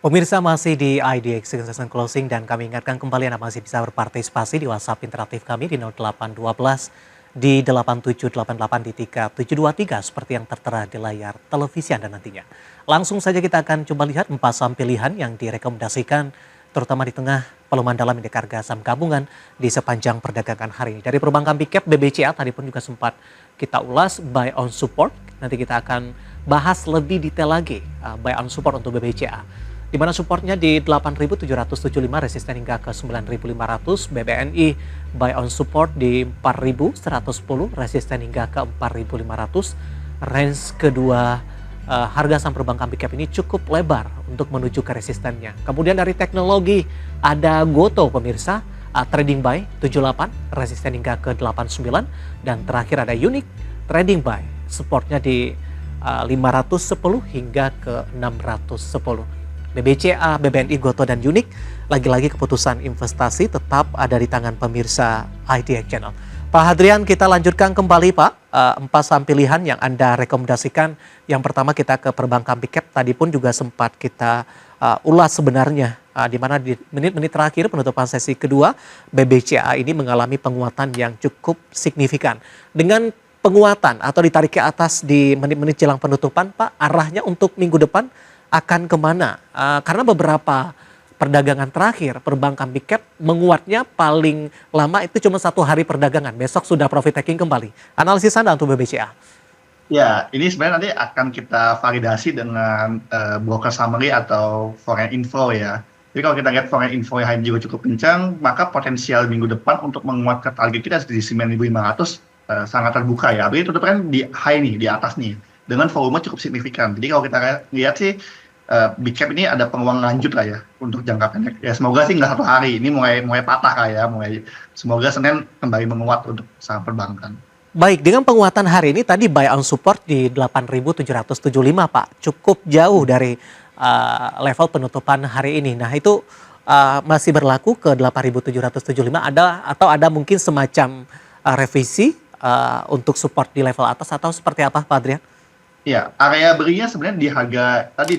Pemirsa masih di IDX Season Closing dan kami ingatkan kembali Anda masih bisa berpartisipasi di WhatsApp interaktif kami di 0812 di 8788 di 3723 seperti yang tertera di layar televisi Anda nantinya. Langsung saja kita akan coba lihat 4 saham pilihan yang direkomendasikan terutama di tengah pelemahan dalam indeks harga saham gabungan di sepanjang perdagangan hari ini. Dari perbankan Big Cap BBCA tadi pun juga sempat kita ulas buy on support. Nanti kita akan bahas lebih detail lagi buy on support untuk BBCA. Di mana supportnya di 8.775 resisten hingga ke 9.500, BBNI buy on support di 4.110 resisten hingga ke 4.500. Range kedua harga saham perbankan Big Cap ini cukup lebar untuk menuju ke resistennya. Kemudian dari teknologi ada Goto pemirsa, trading buy 78 resisten hingga ke 89, dan terakhir ada Unique trading buy supportnya di 510 hingga ke 610. BBCA, BBNI, Goto, dan Unique, lagi-lagi keputusan investasi tetap ada di tangan pemirsa IDX Channel. Pak Hadrian, kita lanjutkan kembali Pak, 4 saham pilihan yang Anda rekomendasikan. Yang pertama kita ke perbankan Big Cap, tadi pun juga sempat kita ulas sebenarnya, di mana di menit-menit terakhir penutupan sesi kedua, BBCA ini mengalami penguatan yang cukup signifikan. Dengan penguatan atau ditarik ke atas di menit-menit jelang penutupan, Pak, arahnya untuk minggu depan akan kemana? Karena beberapa perdagangan terakhir perbankan Big Cap menguatnya paling lama itu cuma 1 hari perdagangan. Besok sudah profit taking kembali. Analisis Anda untuk BBCA? Ya, ini sebenarnya nanti akan kita validasi dengan broker summary atau foreign info ya. Jadi kalau kita lihat foreign info yang juga cukup kencang, maka potensial minggu depan untuk menguatkan target kita di 9.500 sangat terbuka ya. Jadi tutupnya di high nih, di atas nih, dengan volume cukup signifikan. Jadi kalau kita lihat sih, Big Cap ini ada peluang lanjut lah ya untuk jangka pendek. Ya semoga sih nggak 1 hari, ini mulai patah lah ya, semoga Senin kembali menguat untuk saham perbankan. Baik, dengan penguatan hari ini tadi buy on support di 8.775 Pak, cukup jauh dari level penutupan hari ini. Nah itu masih berlaku ke 8.775 ada mungkin semacam revisi untuk support di level atas atau seperti apa Pak Adrian? Ya, area berinya sebenarnya di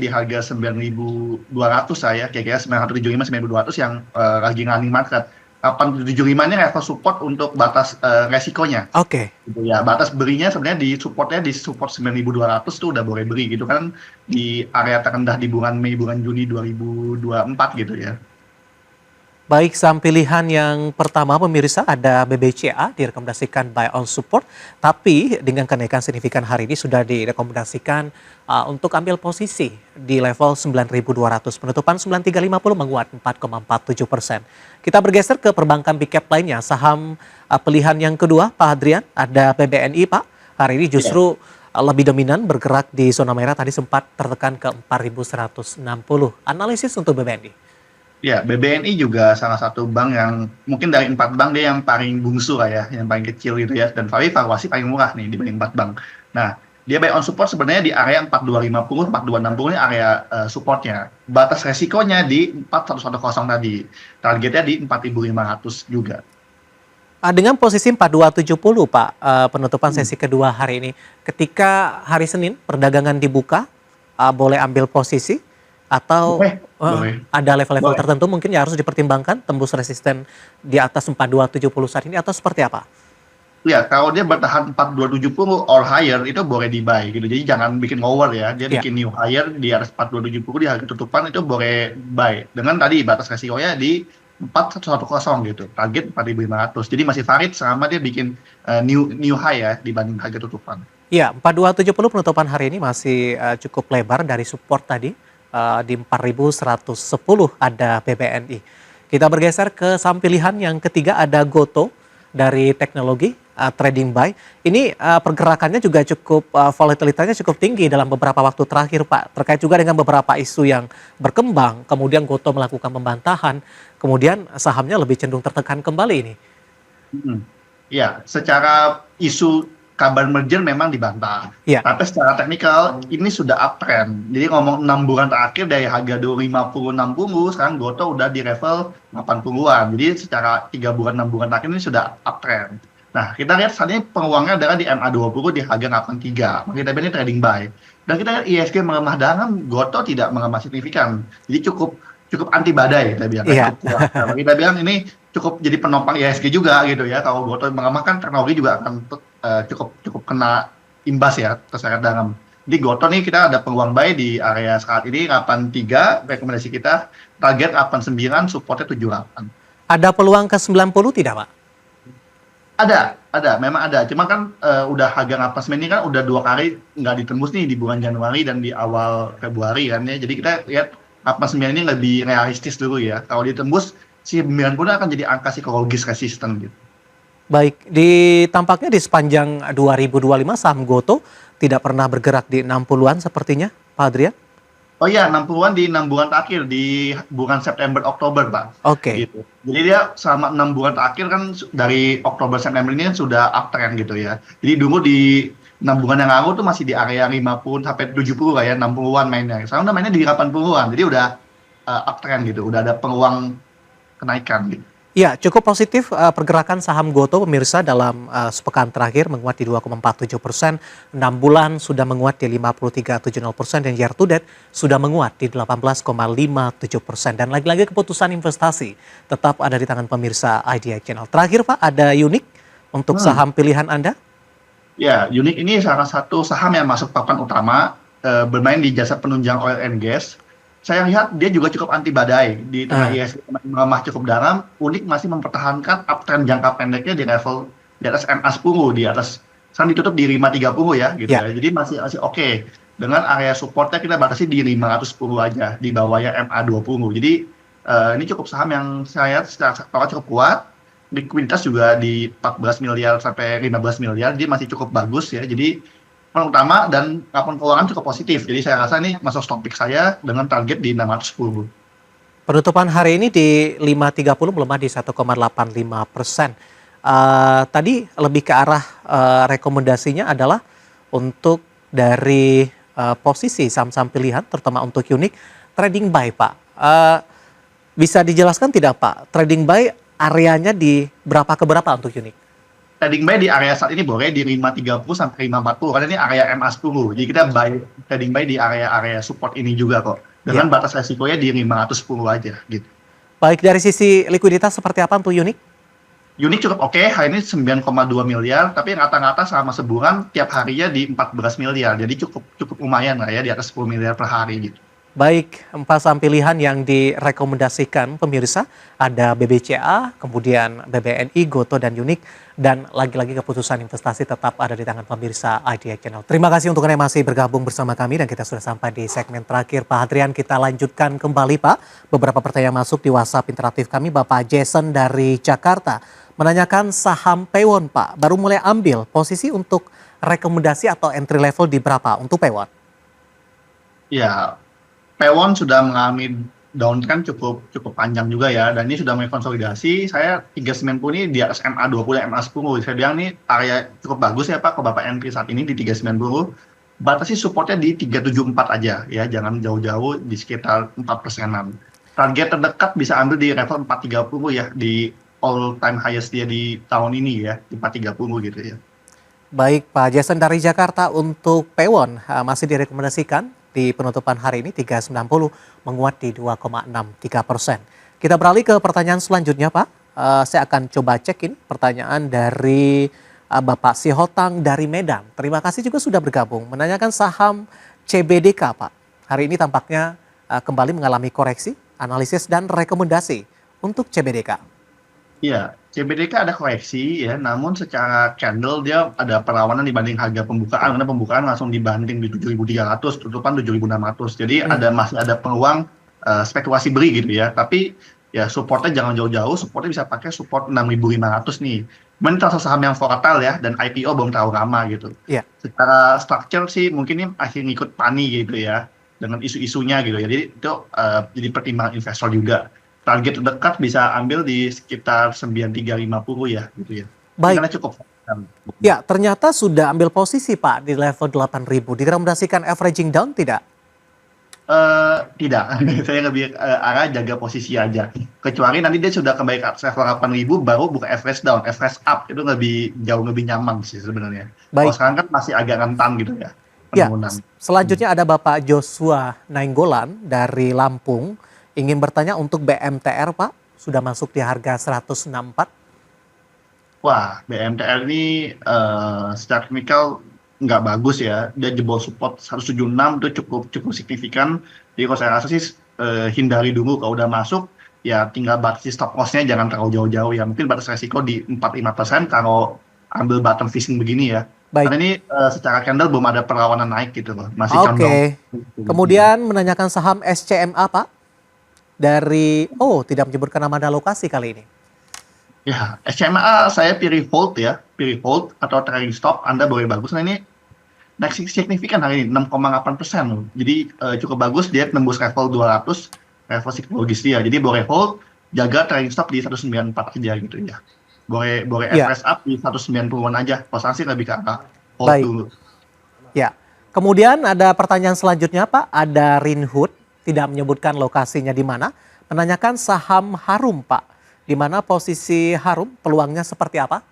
harga 9.200 saya, kira-kira 975, 9.200 yang lagi running market. 875 ini level support untuk batas resikonya. Oke. Gitu ya, batas berinya sebenarnya di support 9.200 tuh udah boleh beri gitu kan, di area terendah di bulan Mei, bulan Juni 2024 gitu ya. Baik, saham pilihan yang pertama pemirsa ada BBCA direkomendasikan buy on support, tapi dengan kenaikan signifikan hari ini sudah direkomendasikan untuk ambil posisi di level 9.200. Penutupan 9.350 menguat 4,47%. Kita bergeser ke perbankan Big Cap lainnya, saham pilihan yang kedua Pak Hadrian ada BBNI Pak. Hari ini justru lebih dominan bergerak di zona merah, tadi sempat tertekan ke 4.160. Analisis untuk BBNI. Ya, BBNI juga salah satu bank yang mungkin dari 4 bank dia yang paling bungsu lah ya, yang paling kecil gitu ya, dan valuasi paling murah nih dibanding 4 bank. Nah, dia buy on support sebenarnya di area 4250, 4260 ini area supportnya. Batas resikonya di 4110 tadi, targetnya di 4.500 juga. Dengan posisi 4270 Pak, penutupan sesi kedua hari ini, ketika hari Senin perdagangan dibuka, boleh ambil posisi atau boleh. ada level-level tertentu mungkin yang harus dipertimbangkan tembus resisten di atas 4270 saat ini atau seperti apa? Ya, kalau dia bertahan 4270 or higher itu boleh di buy gitu. Jadi jangan bikin lower ya. Dia bikin new higher di atas 4270 di harga tutupan itu boleh buy. Dengan tadi batas resikonya di 4110 gitu. Target 4.500. Jadi masih valid selama dia bikin new high ya dibanding harga tutupan. Iya, 4270 penutupan hari ini masih cukup lebar dari support tadi. Di 4.110 ada BBNI. Kita bergeser ke saham pilihan yang ketiga ada Goto dari teknologi trading buy. Ini pergerakannya juga cukup volatilitasnya cukup tinggi dalam beberapa waktu terakhir Pak. Terkait juga dengan beberapa isu yang berkembang, kemudian Goto melakukan pembantahan, kemudian sahamnya lebih cenderung tertekan kembali ini. Ya, secara isu kabar merger memang dibantah. Ya. Tapi secara teknikal ini sudah uptrend. Jadi ngomong 6 bulan terakhir dari harga 250-60, sekarang Goto udah di level 80-an. Jadi secara 3 bulan 6 bulan terakhir ini sudah uptrend. Nah, kita lihat saat ini peluangnya adalah di MA20 di harga 83. Maka kita bilang ini trading buy. Dan kita lihat ISG melemah dalam, Goto tidak melemah signifikan. Jadi cukup cukup anti badai kita bilang, Iya. cukup kuat. Nah, kita bilang ini cukup jadi penopang ISG juga gitu ya. Kalau Goto melemah kan teknologi juga akan cukup cukup kena imbas ya terseret dalam. Di Goto nih kita ada peluang buy di area saat ini 83, rekomendasi kita target 89, supportnya 78. Ada peluang ke 90 tidak, Pak? Memang ada. Cuma kan udah harga napas ini kan udah 2 kali nggak ditembus nih di bulan Januari dan di awal Februari kan ya. Jadi kita lihat napas ini lebih realistis dulu ya. Kalau ditembus, si 90 akan jadi angka psikologis resisten gitu. Baik, tampaknya di sepanjang 2025 saham Goto tidak pernah bergerak di 60-an sepertinya, Pak Adrian? Oh iya, 60-an di 6 bulan terakhir, di bulan September, Oktober, Pak. Oke. Gitu. Jadi dia selama 6 bulan terakhir kan dari Oktober, September ini kan sudah uptrend gitu ya. Jadi dulu di 6 bulan yang lalu tuh masih di area 50 sampai 70 lah ya, 60-an mainnya. Sekarang udah mainnya di 80-an, jadi udah uptrend gitu, udah ada peluang kenaikan gitu. Ya, cukup positif pergerakan saham Goto pemirsa dalam sepekan terakhir menguat di 2,47%, 6 bulan sudah menguat di 53,70% dan year to date sudah menguat di 18,57%. Dan lagi-lagi keputusan investasi tetap ada di tangan pemirsa IDX Channel. Terakhir Pak, ada unik untuk saham pilihan Anda? Ya, Unik ini salah satu saham yang masuk papan utama, bermain di jasa penunjang oil and gas. Saya lihat dia juga cukup anti badai di tengah ISG melemah cukup dalam. Unik masih mempertahankan uptrend jangka pendeknya di level di atas MA10, di atas sekarang ditutup di 530 ya gitu ya. Jadi masih oke. Dengan area supportnya kita batasi di 510 aja di bawahnya MA20. Jadi ini cukup saham yang saya lihat secara sektoral cukup kuat. Likuiditas juga di 14 miliar sampai 15 miliar, dia masih cukup bagus ya. Jadi utama dan laporan keuangan cukup positif. Jadi saya rasa ini masuk stock pick saya dengan target di 610. Penutupan hari ini di 530 melemah di 1,85%. Tadi lebih ke arah rekomendasinya adalah untuk dari posisi saham-saham pilihan, terutama untuk Unik, trading buy Pak. Bisa dijelaskan tidak Pak, trading buy areanya di berapa ke berapa untuk Unik? Trading buy di area saat ini boleh di 530 sampai 540 karena ini area MA10. Jadi kita trading buy di area support ini juga kok. Dengan batas resikonya di 510 aja gitu. Baik, dari sisi likuiditas seperti apa untuk Unik? Unik cukup oke, hari ini 9,2 miliar, tapi rata-rata selama sebulan tiap harinya di 14 miliar. Jadi cukup lumayan lah ya, di atas 10 miliar per hari gitu. Baik, 4 saham pilihan yang direkomendasikan pemirsa ada BBCA, kemudian BBNI, Goto, dan Unik. Dan lagi-lagi keputusan investasi tetap ada di tangan pemirsa IDX Channel. Terima kasih untuk Anda yang masih bergabung bersama kami dan kita sudah sampai di segmen terakhir. Pak Adrian, kita lanjutkan kembali Pak. Beberapa pertanyaan masuk di WhatsApp interaktif kami. Bapak Jason dari Jakarta menanyakan saham Pewon Pak. Baru mulai ambil posisi untuk rekomendasi atau entry level di berapa untuk Pewon? Ya, Pewon sudah mengalami downtrend cukup panjang juga ya, dan ini sudah mulai konsolidasi. Saya 390 ini di atas MA20, MA10. Saya bilang ini area cukup bagus ya Pak, kalau Bapak entry saat ini di 390. Batasi supportnya di 374 aja ya, jangan jauh-jauh di sekitar 4%-an. Target terdekat bisa ambil di level 430 ya, di all time highest dia di tahun ini ya, di 430 gitu ya. Baik Pak Jason dari Jakarta, untuk Pewon masih direkomendasikan di penutupan hari ini 390 menguat di 2,63%. Kita beralih ke pertanyaan selanjutnya Pak. Saya akan coba cek ini pertanyaan dari Bapak Sihotang dari Medan. Terima kasih juga sudah bergabung. Menanyakan saham CBDK Pak. Hari ini tampaknya kembali mengalami koreksi, analisis dan rekomendasi untuk CBDK. Iya, CBDK ada koreksi ya, namun secara candle dia ada perlawanan dibanding harga pembukaan, karena pembukaan langsung dibanting di 7.300, tutupan 7.600. Jadi masih ada peluang spekulasi beli gitu ya. Tapi ya supportnya jangan jauh-jauh, supportnya bisa pakai support 6.500 nih. Cuman itu saham yang volatile ya, dan IPO belum terlalu lama gitu. Iya. Secara structure sih mungkin ini masih ngikut pani gitu ya, dengan isu-isunya gitu ya. Jadi itu jadi pertimbangan investor juga. Target terdekat bisa ambil di sekitar 9350 ya gitu ya. Baik. Karena cukup. Ya, ternyata sudah ambil posisi Pak di level 8.000. Direkomendasikan averaging down tidak? Tidak, saya lebih arah jaga posisi aja. Kecuali nanti dia sudah kembali ke atas level 8.000 baru buka average down, average up itu lebih jauh lebih nyaman sih sebenarnya. Kalau Baik, sekarang kan masih agak rentan gitu ya ya. penurunan. Hmm. Selanjutnya ada Bapak Joshua Nainggolan dari Lampung. Ingin bertanya untuk BMTR Pak, sudah masuk di harga 164. Wah, BMTR ini secara teknikal nggak bagus ya. Dia jebol support 176 itu cukup cukup signifikan. Jadi kalau saya rasa sih hindari dulu kalau udah masuk ya tinggal batasi stop loss-nya jangan terlalu jauh-jauh ya. Mungkin batas resiko di 45% kalau ambil bottom fishing begini ya. Karena Baik, ini secara candle belum ada perlawanan naik gitu loh. Masih condong. oke. Kemudian menanyakan saham SCMA Pak, dari, oh tidak menyebutkan nama dan lokasi kali ini. Ya, SMA saya pilih hold ya, pilih hold atau trailing stop. Anda boleh bagus. Nah ini naik signifikan hari ini 6,8% loh. Jadi cukup bagus dia tembus level 200 level psikologis dia. Jadi boleh hold, jaga trailing stop di 194 aja gitu ya. Boleh boleh Ya, average up di 190-an aja. Kalau saya sih lebih ke arah hold baik. dulu. Ya. Kemudian ada pertanyaan selanjutnya Pak, ada Rinhood, tidak menyebutkan lokasinya di mana, menanyakan saham Harum Pak. Di mana posisi Harum, peluangnya seperti apa?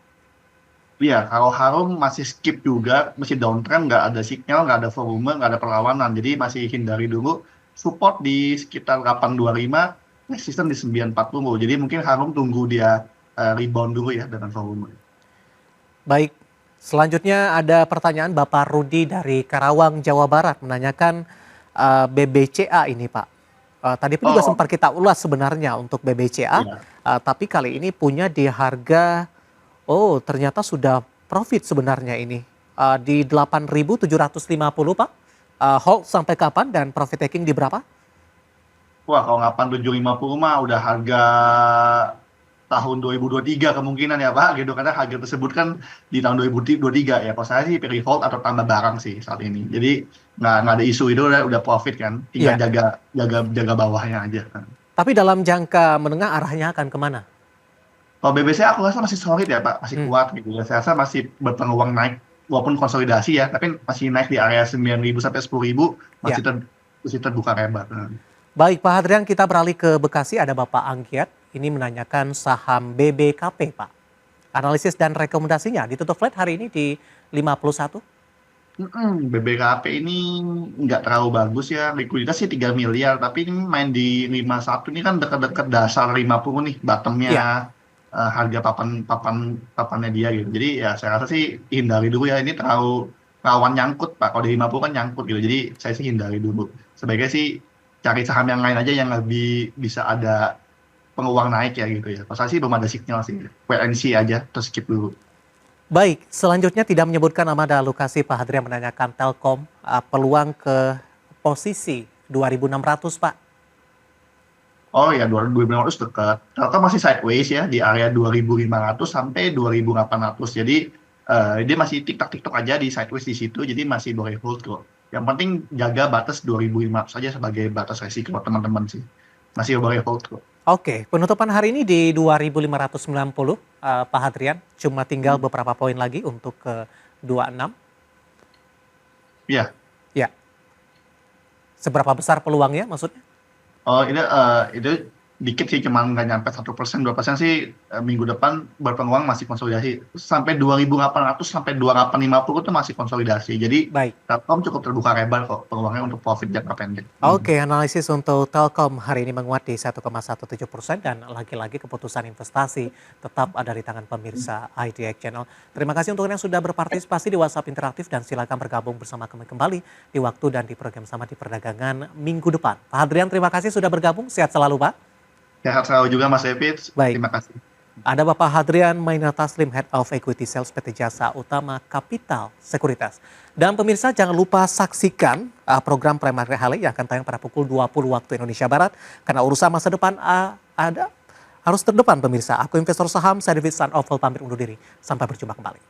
Iya, kalau Harum masih skip juga, masih downtrend, nggak ada sinyal, nggak ada volume, nggak ada perlawanan. Jadi masih hindari dulu. Support di sekitar 825, resisten di 940. Jadi mungkin Harum tunggu dia rebound dulu ya dengan volume. Baik, selanjutnya ada pertanyaan Bapak Rudi dari Karawang, Jawa Barat menanyakan BBCA ini Pak. Tadi pun juga Oh, sempat kita ulas sebenarnya untuk BBCA, iya. tapi kali ini punya di harga, oh ternyata sudah profit sebenarnya ini. Di 8.750 Pak. Hold sampai kapan dan profit taking di berapa? Wah, kalau 8750 mah udah harga tahun 2023 kemungkinan ya Pak, gitu. Karena harga tersebut kan di tahun 2023 ya. Kalau saya sih pilih hold atau tambah barang sih saat ini. Jadi nggak ada isu itu udah profit kan. Tinggal Iya, jaga bawahnya aja kan. tapi dalam jangka menengah arahnya akan kemana? Kalau BBC aku rasa masih solid ya Pak, masih Hmm, kuat gitu ya. Saya rasa masih berpeluang naik walaupun konsolidasi ya, tapi masih naik di area 9.000 sampai 10.000 ya. masih terbuka lebar. Baik Pak Hadrian, kita beralih ke Bekasi, ada Bapak Angkiat. Ini menanyakan saham BBKP Pak. Analisis dan rekomendasinya ditutup flat hari ini di 51. BBKP ini nggak terlalu bagus ya, likuiditas sih 3 miliar, tapi ini main di 51 ini kan dekat-dekat dasar 50 nih, Iya, bottomnya harga papannya dia gitu. Jadi ya saya rasa sih hindari dulu ya, ini terlalu rawan nyangkut Pak, kalau di 50 kan nyangkut gitu, jadi saya sih hindari dulu. Sebaiknya sih cari saham yang lain aja yang lebih bisa ada peluang naik ya gitu ya. Kalau saya sih belum ada sinyal sih, wait and see aja, terus skip dulu. baik. Selanjutnya tidak menyebutkan nama dan lokasi, Pak Hadrian menanyakan Telkom peluang ke posisi 2.600 Pak. Oh ya, 2.500 dekat. Telkom masih sideways ya di area 2.500 sampai 2.800. Jadi dia masih tiktok-tiktok aja di sideways di situ. Jadi masih boleh hold kok. Yang penting jaga batas 2.500 saja sebagai batas resiko teman-teman sih. Masih boleh hold kok. Oke, penutupan hari ini di 2.590 Pak Hadrian. Cuma tinggal beberapa poin lagi untuk ke 26. Iya. Ya, seberapa besar peluangnya maksudnya? Oh, itu dikit sih, cuman nggak nyampe 1%, 2% sih minggu depan berpeluang masih konsolidasi. Sampai 2.800 sampai 2.850 itu masih konsolidasi. Jadi Baik. Telkom cukup terbuka lebar kok peluangnya untuk profit jangka pendek. Oke, analisis untuk Telkom hari ini menguat di 1,17% dan lagi-lagi keputusan investasi tetap ada di tangan pemirsa IDX Channel. Terima kasih untuk yang sudah berpartisipasi di WhatsApp Interaktif dan silakan bergabung bersama kami kembali di waktu dan di program sama di perdagangan minggu depan. Pak Hadrian, terima kasih sudah bergabung. Sehat selalu, Pak. Sehat selalu juga Mas David. Baik. Terima kasih. Ada Bapak Hadrian Maina Taslim, Head of Equity Sales PT Jasa Utama Kapital Sekuritas. Dan pemirsa jangan lupa saksikan program Primary Highlight yang akan tayang pada pukul 20 waktu Indonesia Barat. Karena urusan masa depan ada harus terdepan pemirsa. Aku investor saham, saya David Sun Oval pamit undur diri. Sampai berjumpa kembali.